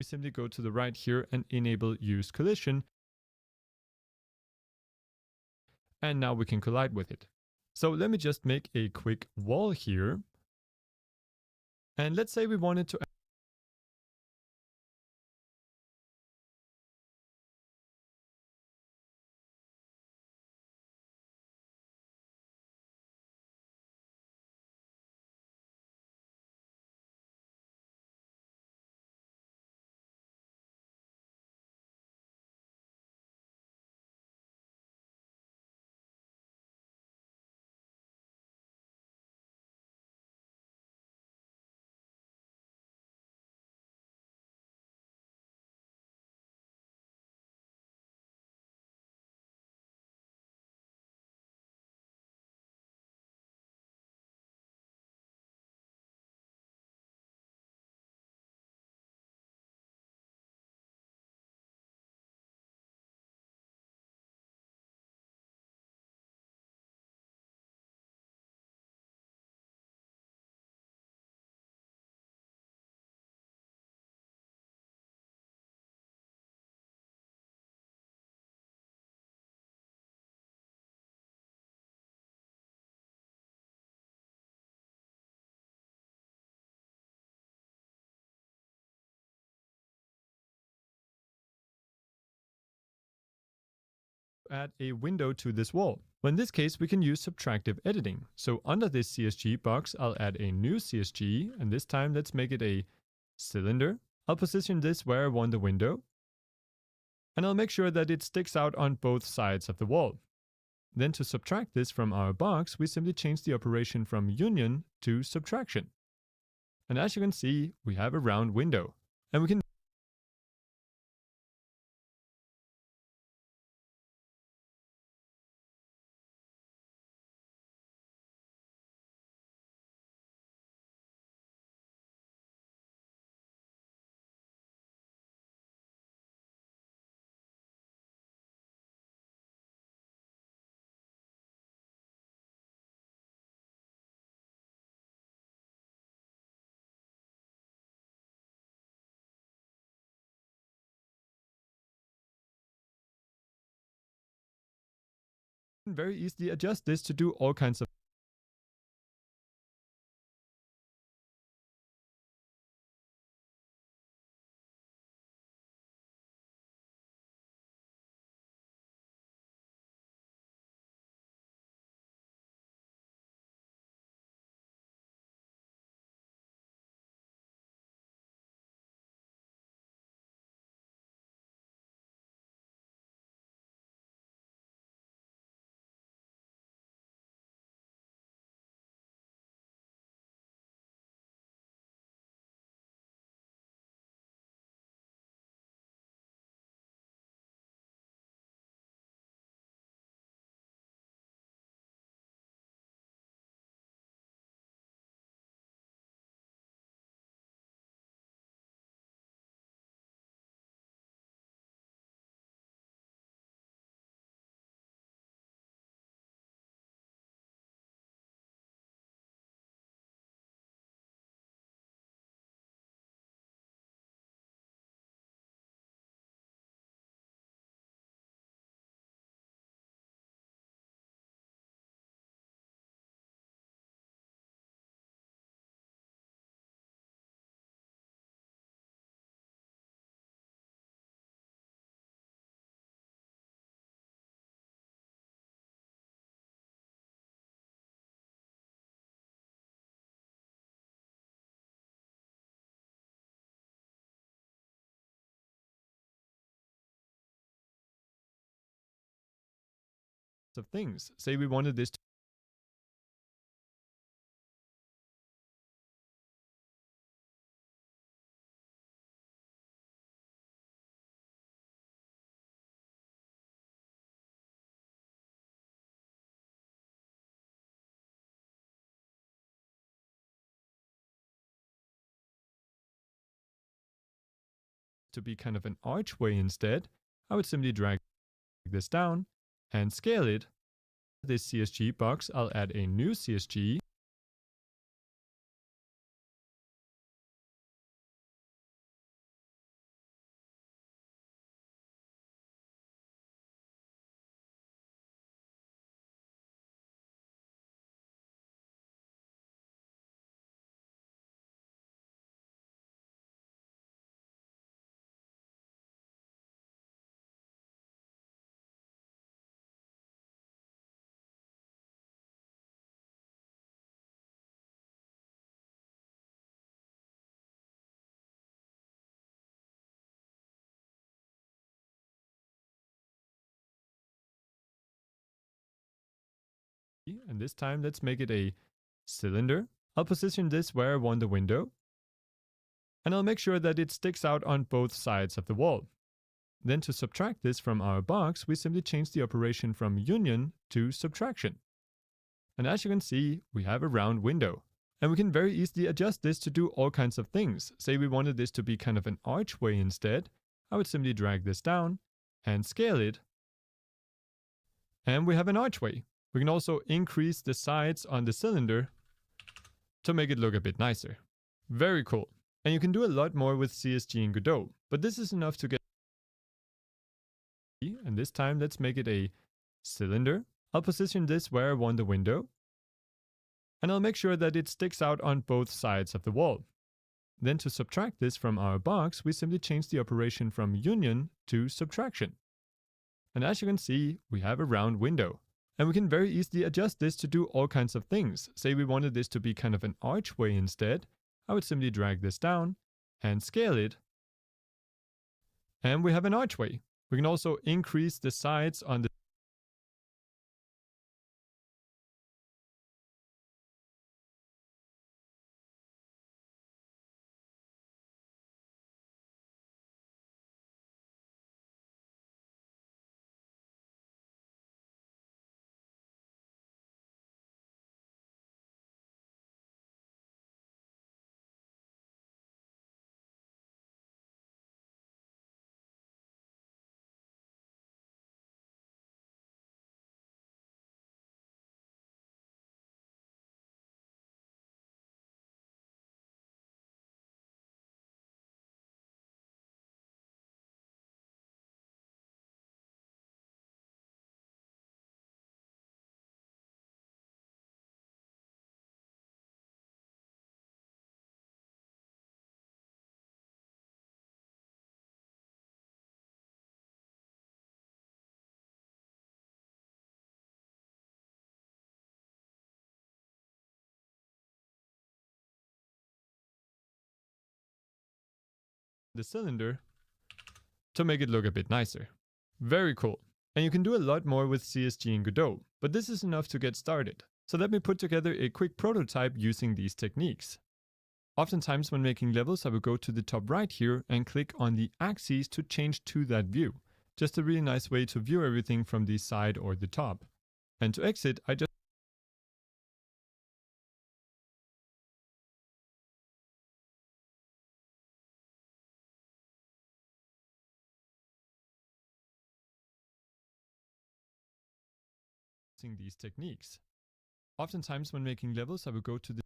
We simply go to the right here and enable use collision. And now we can collide with it. So let me just make a quick wall here. And let's say we wanted to add a window to this wall. Well, in this case, we can use subtractive editing. So under this CSG box, I'll add a new CSG, and this time let's make it a cylinder. I'll position this where I want the window, and I'll make sure that it sticks out on both sides of the wall. Then to subtract this from our box, we simply change the operation from union to subtraction. And as you can see, we have a round window. And we can very easily adjust this to do all kinds of things. Say we wanted this to be kind of an archway instead. I would simply drag this down and scale it. This CSG box, I'll add a new CSG. and this time let's make it a cylinder. I'll position this where I want the window, and I'll make sure that it sticks out on both sides of the wall. Then to subtract this from our box, we simply change the operation from union to subtraction. And as you can see, we have a round window. And we can very easily adjust this to do all kinds of things. Say we wanted this to be kind of an archway instead. I would simply drag this down and scale it. And we have an archway. We can also increase the sides on the cylinder to make it look a bit nicer. Very cool. And you can do a lot more with CSG and Godot, but this is enough to get. And this time let's make it a cylinder. I'll position this where I want the window, and I'll make sure that it sticks out on both sides of the wall. Then to subtract this from our box, we simply change the operation from union to subtraction. And as you can see, we have a round window. And we can very easily adjust this to do all kinds of things. Say we wanted this to be kind of an archway instead. I would simply drag this down and scale it. And we have an archway. We can also increase the sides on the cylinder to make it look a bit nicer. Very cool. And you can do a lot more with CSG and Godot, but this is enough to get started. So let me put together a quick prototype using these techniques. Oftentimes when making levels, I will go to the top right here and click on the axes to change to that view. Just a really nice way to view everything from the side or the top. And to exit, I just using these techniques. Oftentimes when making levels, I will go to the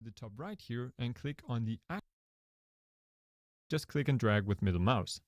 the top right here and click on the just click and drag with middle mouse.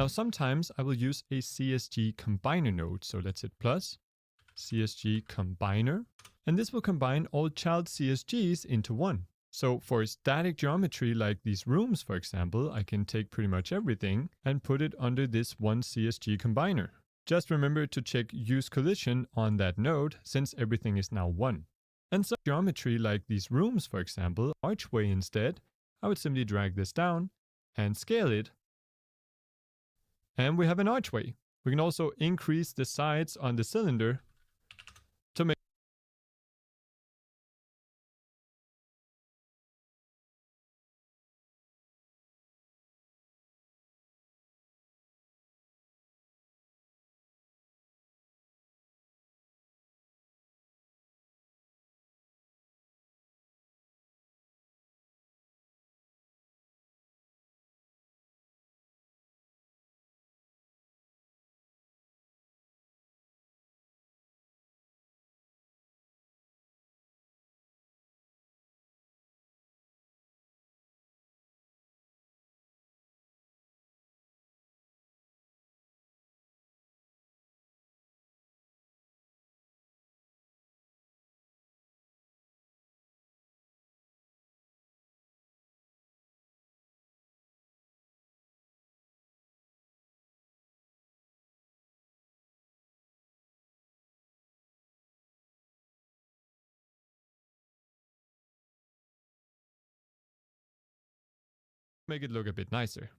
Now sometimes I will use a CSG combiner node. So let's hit plus, CSG combiner, and this will combine all child CSGs into one. So for static geometry like these rooms, for example, I can take pretty much everything and put it under this one CSG combiner. Just remember to check use collision on that node since everything is now one. And so geometry like these rooms, for example, archway instead, I would simply drag this down and scale it. And we have an archway. We can also increase the sides on the cylinder to make it look a bit nicer.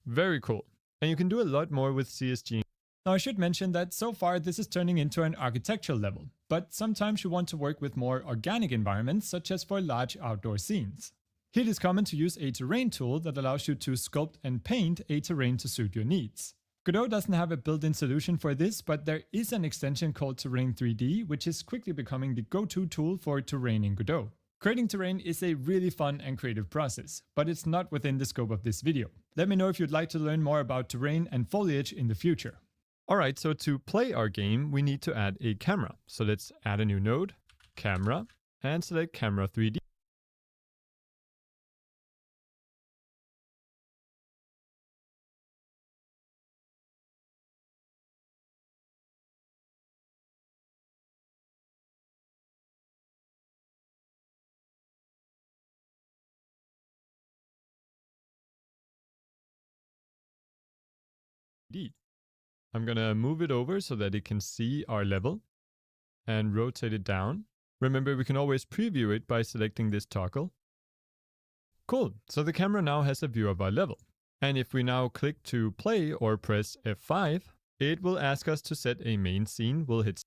Very cool. And you can do a lot more with CSG. Now I should mention that so far this is turning into an architectural level, but sometimes you want to work with more organic environments such as for large outdoor scenes. Here it is common to use a terrain tool that allows you to sculpt and paint a terrain to suit your needs. Godot doesn't have a built-in solution for this, but there is an extension called Terrain 3D, which is quickly becoming the go-to tool for terrain in Godot. Creating terrain is a really fun and creative process, but it's not within the scope of this video. Let me know if you'd like to learn more about terrain and foliage in the future. Alright, so to play our game, we need to add a camera. So let's add a new node, camera, and select camera 3D. I'm gonna move it over so that it can see our level and rotate it down. Remember, we can always preview it by selecting this toggle. Cool, so the camera now has a view of our level. And if we now click to play or press F5, it will ask us to set a main scene. We'll hit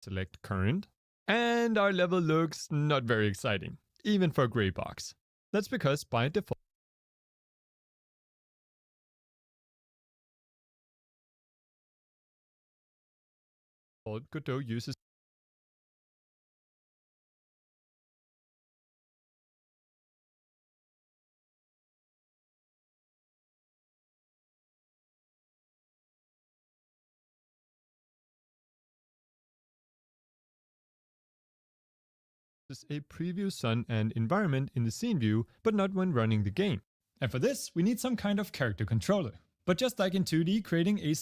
select current, and our level looks not very exciting, even for a gray box. That's because by default, Godot uses a preview sun and environment in the scene view, but not when running the game. And for this, we need some kind of character controller. But just like in 2D, creating a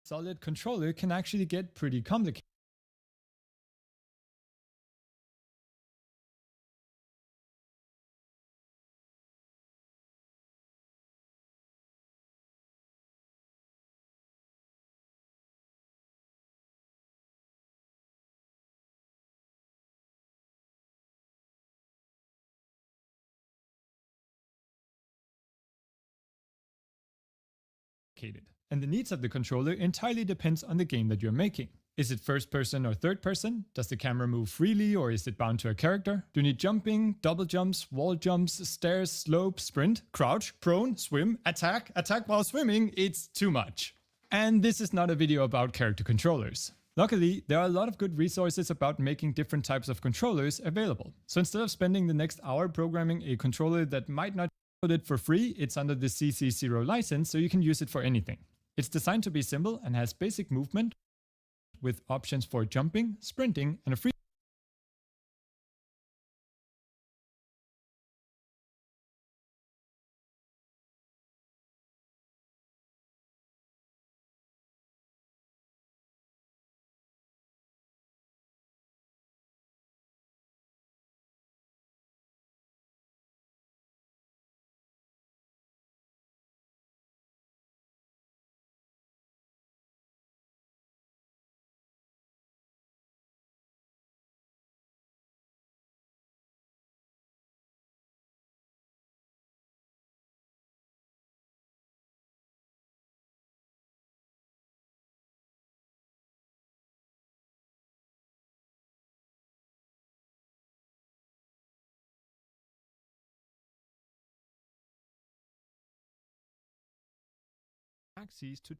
solid controller can actually get pretty complicated. And the needs of the controller entirely depends on the game that you're making. Is it first person or third person? Does the camera move freely or is it bound to a character? Do you need jumping, double jumps, wall jumps, stairs, slope, sprint, crouch, prone, swim, attack while swimming? It's too much. And this is not a video about character controllers. Luckily, there are a lot of good resources about making different types of controllers available. So instead of spending the next hour programming a controller that might not it for free, it's under the CC0 license, so you can use it for anything. It's designed to be simple and has basic movement with options for jumping, sprinting, and a free axes to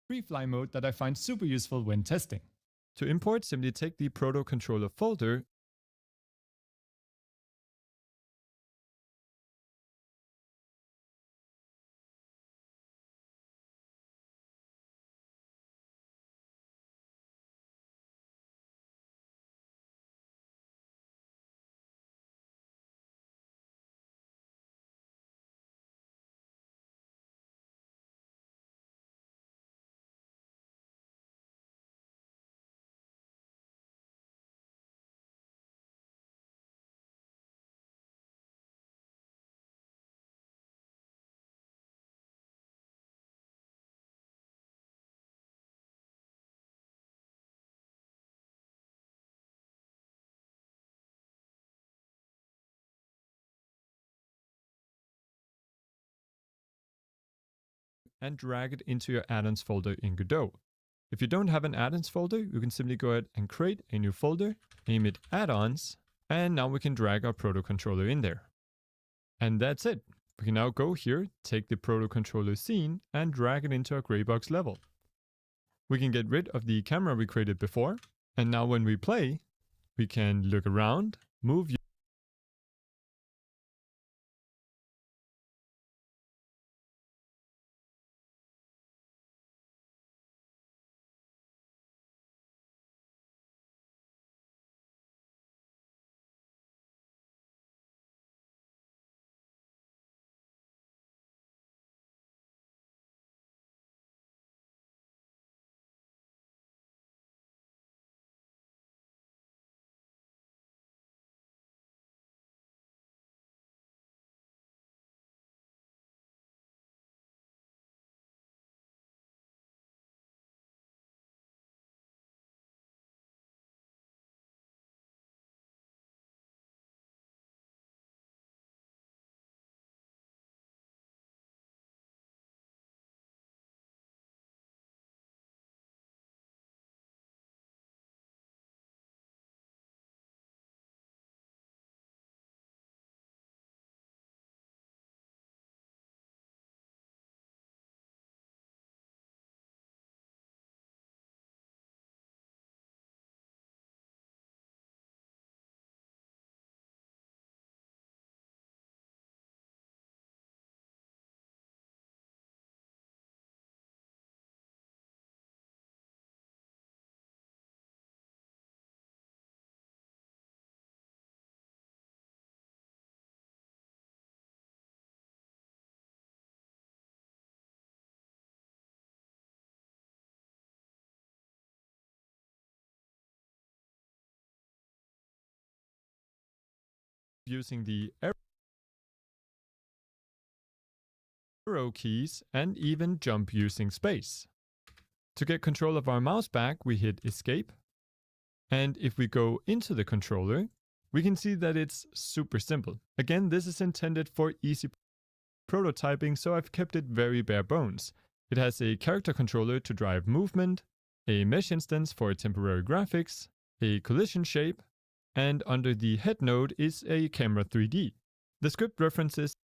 free fly mode that I find super useful when testing. To import, simply take the proto controller folder and drag it into your add-ons folder in Godot. If you don't have an add-ons folder, you can simply go ahead and create a new folder, name it add-ons, and now we can drag our proto controller in there. And that's it. We can now go here, take the proto controller scene, and drag it into our gray box level. We can get rid of the camera we created before, and now when we play, we can look around, move using the arrow keys and even jump using space. To get control of our mouse back, we hit escape. And if we go into the controller, we can see that it's super simple. Again, this is intended for easy prototyping, so I've kept it very bare bones. It has a character controller to drive movement, a mesh instance for temporary graphics, a collision shape, and under the head node is a camera 3D. The script references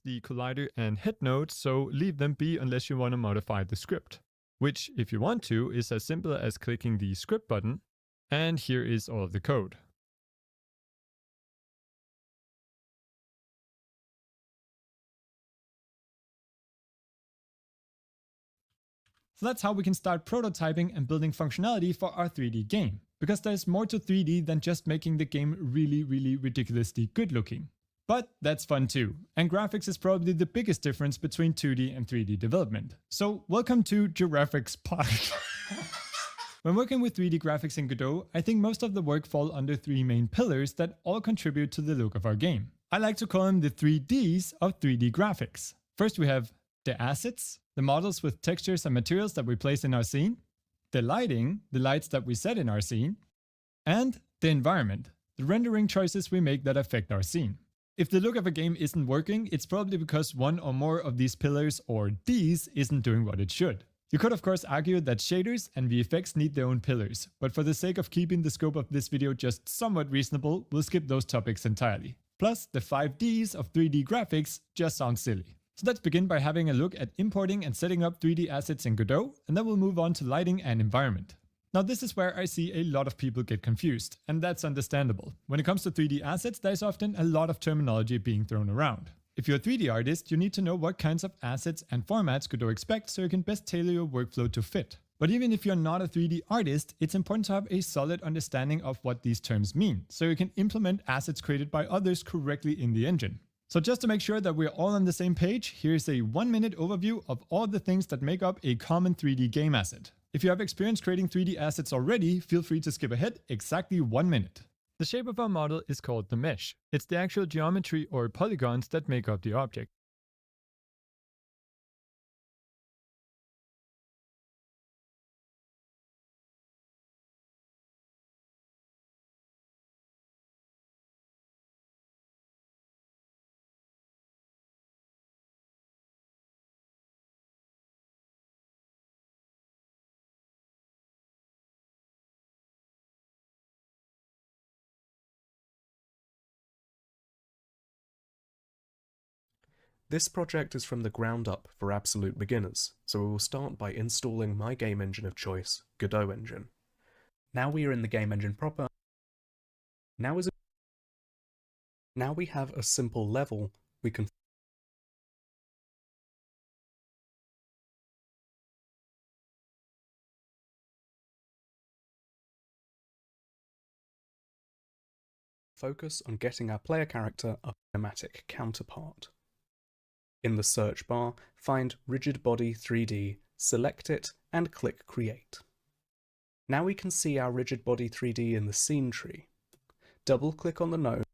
the collider and head nodes, so leave them be unless you want to modify the script. Which, if you want to, is as simple as clicking the script button, and here is all of the code. So that's how we can start prototyping and building functionality for our 3D game. Because there's more to 3D than just making the game really ridiculously good looking. But that's fun too, and graphics is probably the biggest difference between 2D and 3D development. So welcome to Giraffix Park. When working with 3D graphics in Godot, I think most of the work fall under 3 main pillars that all contribute to the look of our game. I like to call them the 3Ds of 3D graphics. First we have the assets, the models with textures and materials that we place in our scene, the lighting, the lights that we set in our scene, and the environment, the rendering choices we make that affect our scene. If the look of a game isn't working, it's probably because one or more of these pillars or Ds isn't doing what it should. You could of course argue that shaders and VFX need their own pillars, but for the sake of keeping the scope of this video just somewhat reasonable, we'll skip those topics entirely. Plus, the 5 Ds of 3D graphics just sound silly. So let's begin by having a look at importing and setting up 3D assets in Godot, and then we'll move on to lighting and environment. Now this is where I see a lot of people get confused, and that's understandable. When it comes to 3D assets, there's often a lot of terminology being thrown around. If you're a 3D artist, you need to know what kinds of assets and formats Godot expects so you can best tailor your workflow to fit. But even if you're not a 3D artist, it's important to have a solid understanding of what these terms mean, so you can implement assets created by others correctly in the engine. So just to make sure that we're all on the same page, here's a 1-minute overview of all the things that make up a common 3D game asset. If you have experience creating 3D assets already, feel free to skip ahead exactly 1 minute. The shape of our model is called the mesh. It's the actual geometry or polygons that make up the object. This project is from the ground up for absolute beginners, so we will start by installing my game engine of choice, Godot engine. Now we are in the game engine proper. Now we have a simple level we can focus on getting our player character a cinematic counterpart. In the search bar, find Rigid Body 3D, select it, and click Create. Now we can see our Rigid Body 3D in the scene tree. Double-click on the node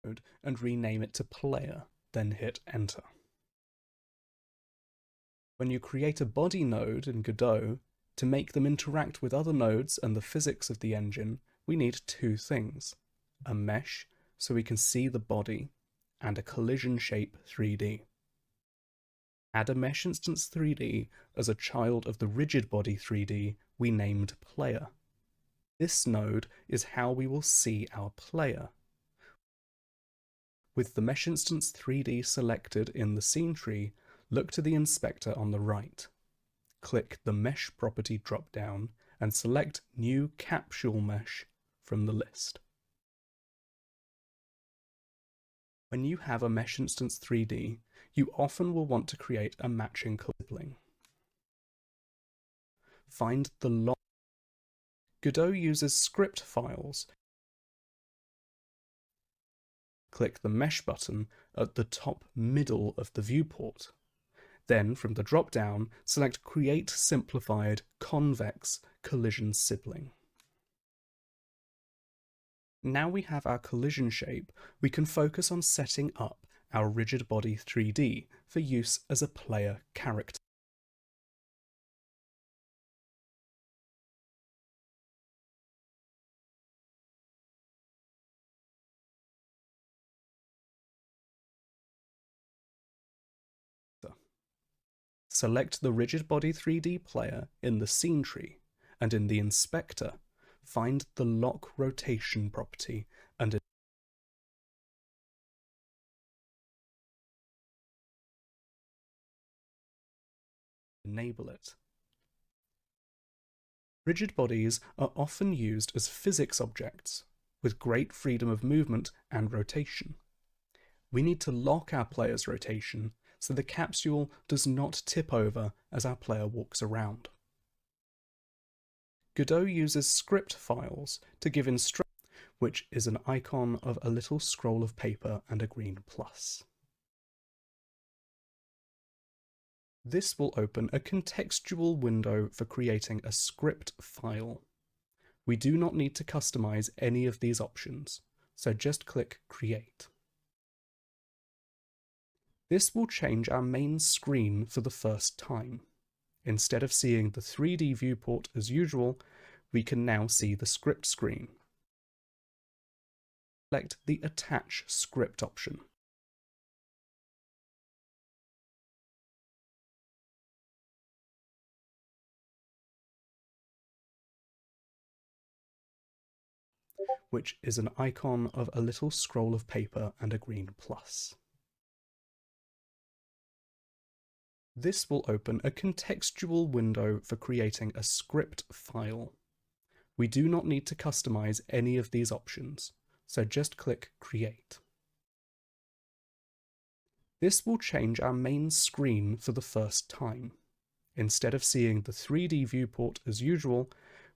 node and rename it to player, then hit enter. When you create a body node in Godot, to make them interact with other nodes and the physics of the engine, we need two things: a mesh, so we can see the body, and a collision shape 3D. Add a mesh instance 3D as a child of the rigid body 3D we named player. This node is how we will see our player. With the mesh instance 3D selected in the scene tree, look to the inspector on the right. Click the Mesh property drop-down and select New Capsule Mesh from the list. When you have a mesh instance 3D, you often will want to create a matching sibling. Find the log. Godot uses script files. Click the Mesh button at the top middle of the viewport. Then, from the drop-down, select Create Simplified Convex Collision Sibling. Now we have our collision shape, we can focus on setting up our rigid body 3D for use as a player character. Select the rigid body 3D player in the scene tree, and in the inspector, find the lock rotation property and enable it. Rigid bodies are often used as physics objects, with great freedom of movement and rotation. We need to lock our player's rotation so the capsule does not tip over as our player walks around. Godot uses script files to give instructions, which is an icon of a little scroll of paper and a green plus. This will open a contextual window for creating a script file. We do not need to customize any of these options, so just click Create. This will change our main screen for the first time. Instead of seeing the 3D viewport as usual, we can now see the script screen. Select the Attach Script option. Which is an icon of a little scroll of paper and a green plus. This will open a contextual window for creating a script file. We do not need to customize any of these options, so just click Create. This will change our main screen for the first time. Instead of seeing the 3D viewport as usual,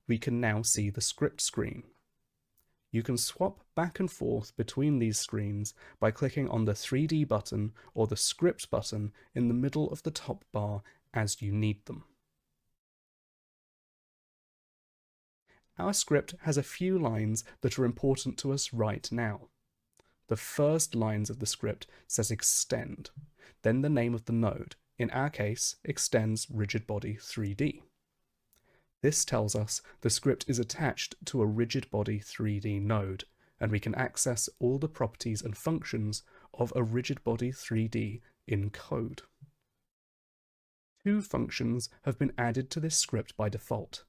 we can now see the script screen. You can swap back and forth between these screens by clicking on the 3D button or the script button in the middle of the top bar as you need them. Our script has a few lines that are important to us right now. The first lines of the script says extend, then the name of the node, in our case, extends rigid body 3D. This tells us the script is attached to a rigid body 3D node, and we can access all the properties and functions of a rigid body 3D in code. Two functions have been added to this script by default.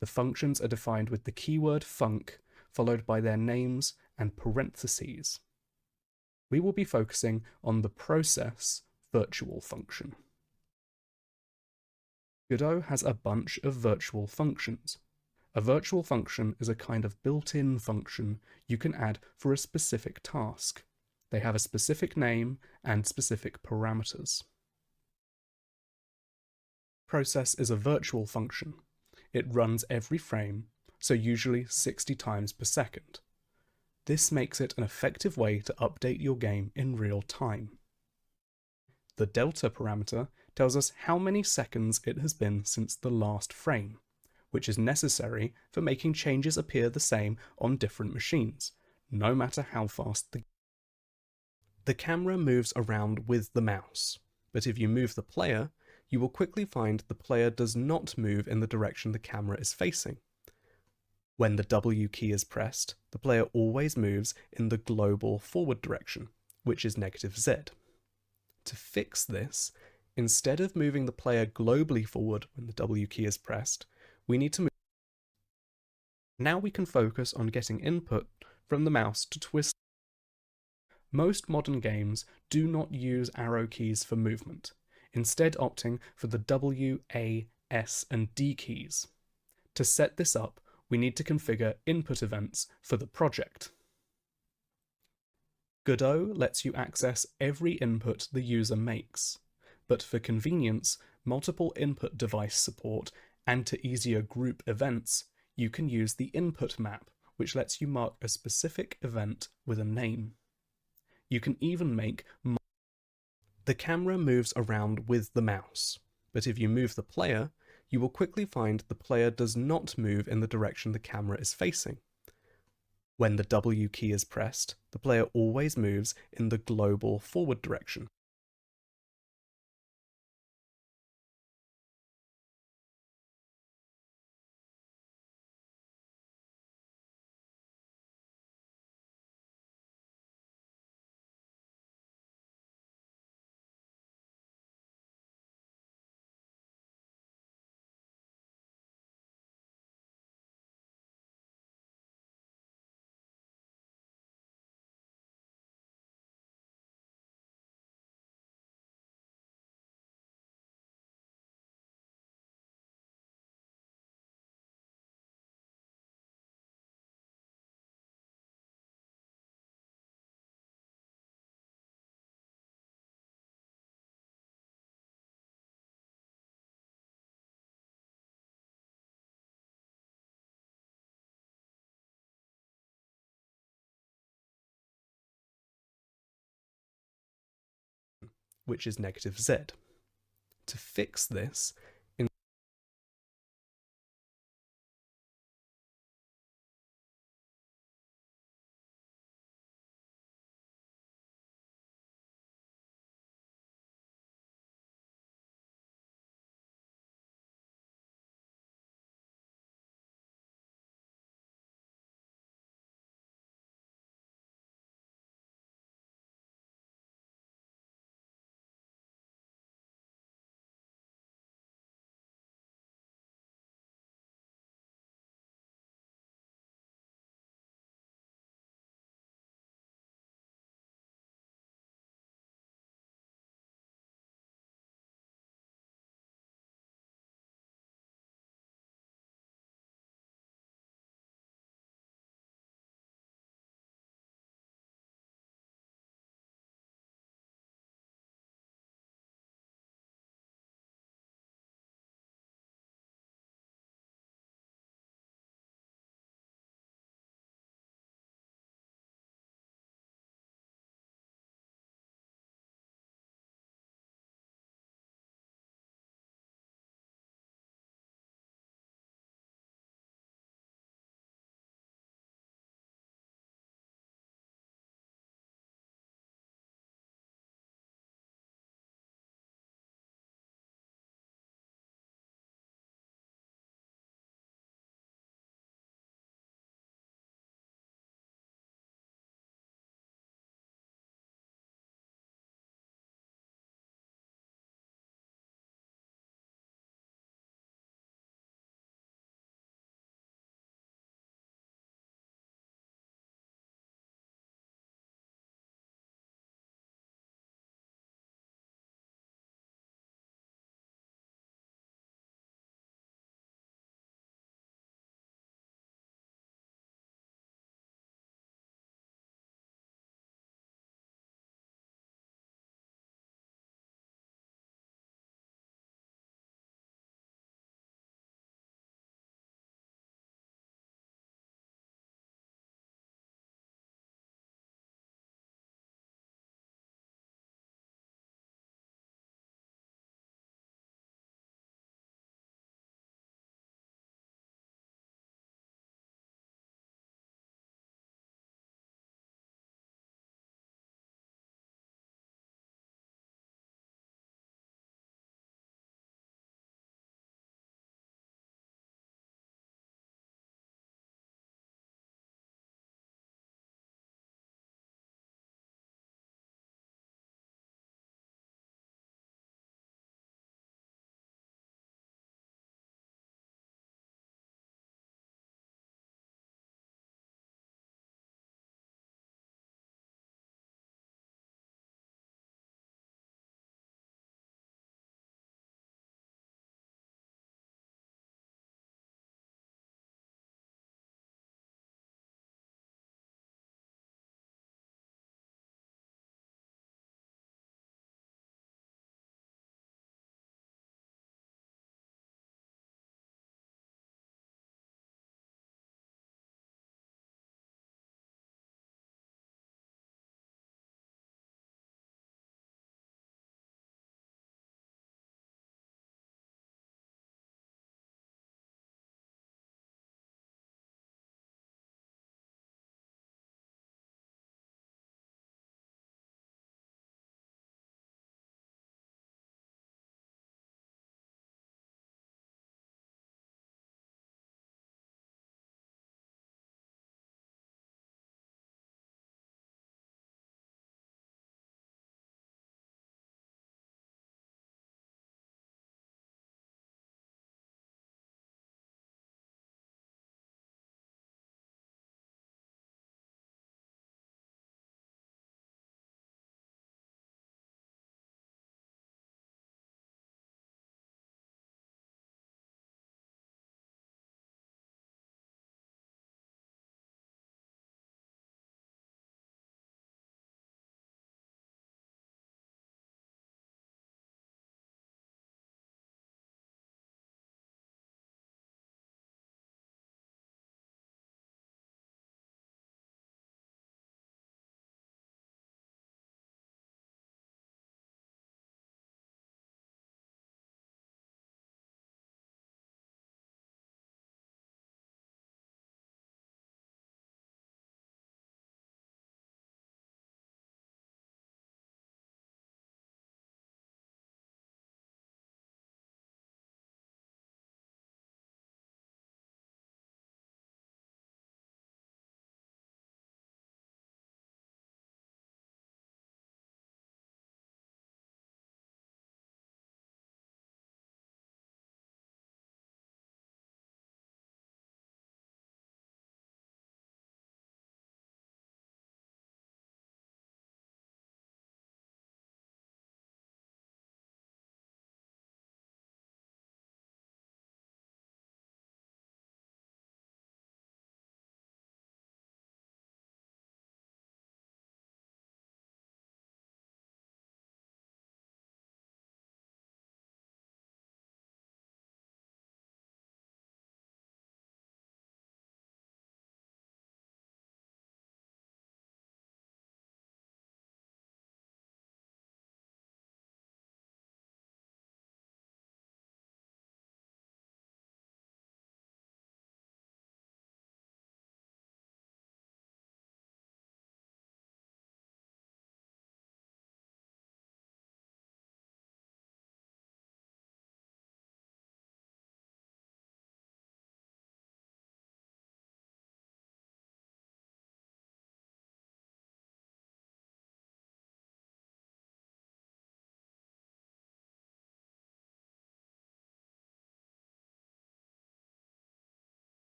The functions are defined with the keyword func, followed by their names and parentheses. We will be focusing on the process virtual function. Godot has a bunch of virtual functions. A virtual function is a kind of built-in function you can add for a specific task. They have a specific name and specific parameters. Process is a virtual function. It runs every frame, so usually 60 times per second. This makes it an effective way to update your game in real time. The delta parameter tells us how many seconds it has been since the last frame, which is necessary for making changes appear the same on different machines, no matter how fast the The camera moves around with the mouse, but if you move the player, you will quickly find the player does not move in the direction the camera is facing. When the W key is pressed, the player always moves in the global forward direction, which is -Z. To fix this, instead of moving the player globally forward when the W key is pressed, we need to move. Now we can focus on getting input from the mouse to twist. Most modern games do not use arrow keys for movement, instead opting for the W, A, S, and D keys. To set this up, we need to configure input events for the project. Godot lets you access every input the user makes, but for convenience, multiple input device support, and to easier group events, you can use the input map, which lets you mark a specific event with a name. You can even make. The camera moves around with the mouse, but if you move the player, you will quickly find the player does not move in the direction the camera is facing. When the W key is pressed, the player always moves in the global forward direction. Which is -Z. To fix this,